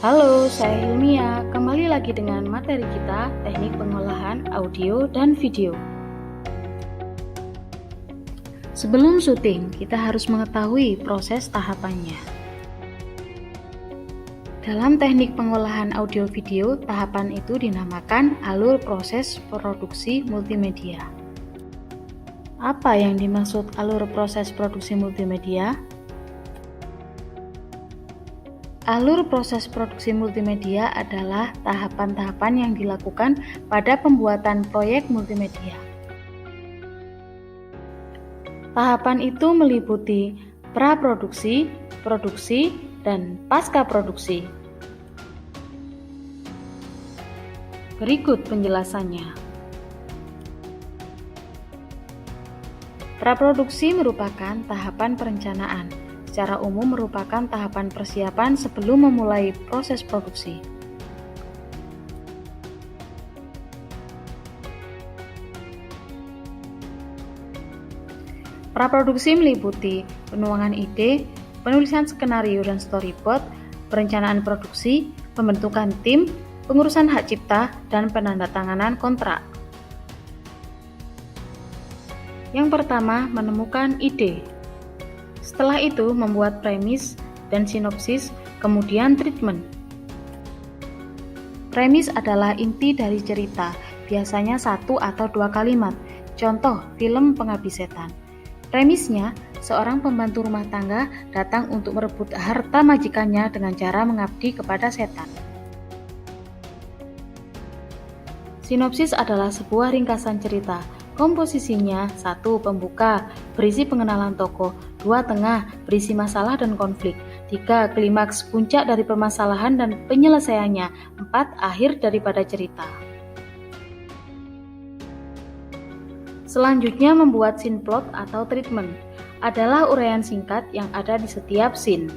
Halo, saya Hilmia. Kembali lagi dengan materi kita, teknik pengolahan audio dan video. Sebelum syuting, kita harus mengetahui proses tahapannya. Dalam teknik pengolahan audio video, tahapan itu dinamakan alur proses produksi multimedia. Apa yang dimaksud alur proses produksi multimedia? Alur proses produksi multimedia adalah tahapan-tahapan yang dilakukan pada pembuatan proyek multimedia. Tahapan itu meliputi praproduksi, produksi, dan pasca produksi. Berikut penjelasannya. Praproduksi merupakan tahapan perencanaan. Secara umum merupakan tahapan persiapan sebelum memulai proses produksi. Praproduksi meliputi penuangan ide, penulisan skenario dan storyboard, perencanaan produksi, pembentukan tim, pengurusan hak cipta, dan penandatanganan kontrak. Yang pertama, menemukan ide. Setelah itu, membuat premis dan sinopsis, kemudian treatment. Premis adalah inti dari cerita, biasanya 1 atau 2 kalimat. Contoh, film Pengabdi Setan. Premisnya, seorang pembantu rumah tangga datang untuk merebut harta majikannya dengan cara mengabdi kepada setan. Sinopsis adalah sebuah ringkasan cerita. Komposisinya 1. Pembuka, berisi pengenalan tokoh. 2. Tengah, berisi masalah dan konflik. 3. Klimaks, puncak dari permasalahan dan penyelesaiannya. 4. Akhir daripada cerita. Selanjutnya membuat scene plot atau treatment. Adalah uraian singkat yang ada di setiap scene.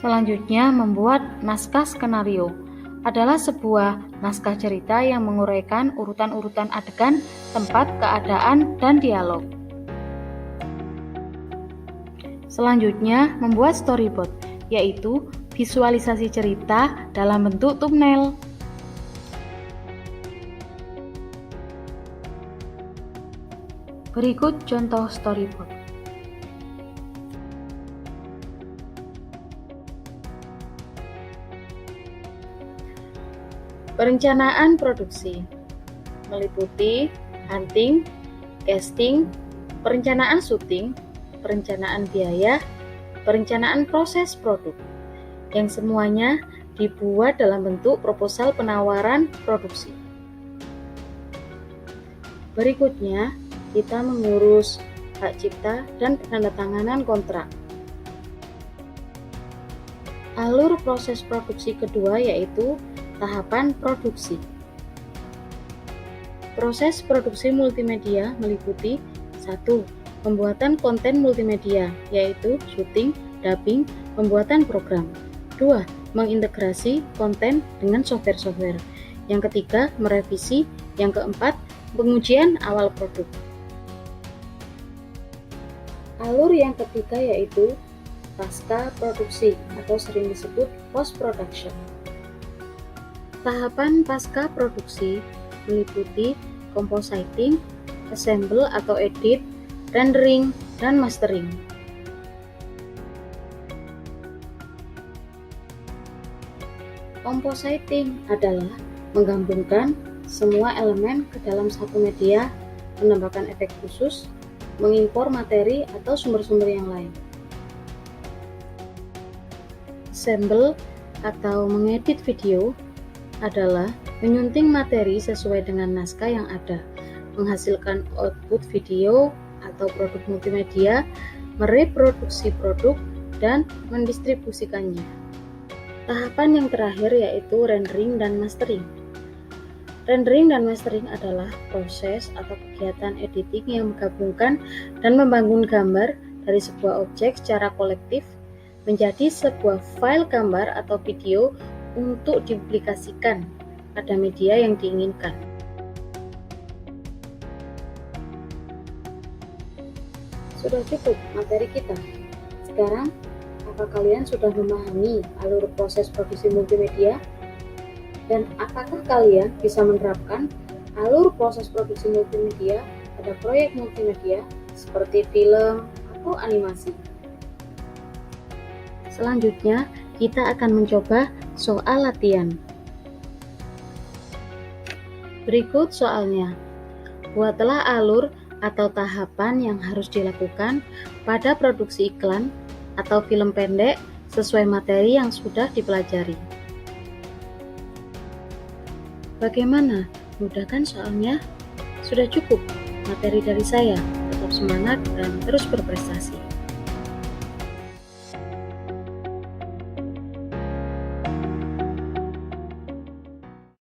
Selanjutnya membuat naskah skenario. Adalah sebuah naskah cerita yang menguraikan urutan-urutan adegan, tempat, keadaan, dan dialog. Selanjutnya, membuat storyboard, yaitu visualisasi cerita dalam bentuk thumbnail. Berikut contoh storyboard. Perencanaan produksi meliputi hunting, casting, perencanaan syuting, perencanaan biaya, perencanaan proses produk, yang semuanya dibuat dalam bentuk proposal penawaran produksi. Berikutnya, kita mengurus hak cipta dan penandatanganan kontrak. Alur proses produksi kedua yaitu tahapan produksi. Proses produksi multimedia meliputi 1. Pembuatan konten multimedia, yaitu syuting, dubbing, pembuatan program. 2. Mengintegrasi konten dengan software-software. Yang ketiga, merevisi. Yang keempat, pengujian awal produk. Alur yang ketiga yaitu pasca produksi atau sering disebut post production. Tahapan pasca produksi meliputi compositing, assemble atau edit, rendering, dan mastering. Compositing adalah menggabungkan semua elemen ke dalam satu media, menambahkan efek khusus, mengimpor materi atau sumber-sumber yang lain. Assemble atau mengedit video adalah menyunting materi sesuai dengan naskah yang ada, menghasilkan output video atau produk multimedia, mereproduksi produk, dan mendistribusikannya. Tahapan yang terakhir yaitu rendering dan mastering. Rendering dan mastering adalah proses atau kegiatan editing yang menggabungkan dan membangun gambar dari sebuah objek secara kolektif menjadi sebuah file gambar atau video untuk dipublikasikan pada media yang diinginkan. Sudah cukup materi kita. Sekarang Apakah kalian sudah memahami alur proses produksi multimedia? Dan apakah kalian bisa menerapkan alur proses produksi multimedia pada proyek multimedia seperti film atau animasi? Selanjutnya, kita akan mencoba soal latihan. Berikut soalnya. Buatlah alur atau tahapan yang harus dilakukan pada produksi iklan atau film pendek sesuai materi yang sudah dipelajari. Bagaimana? Mudah kan soalnya? Sudah cukup materi dari saya. Tetap semangat dan terus berprestasi.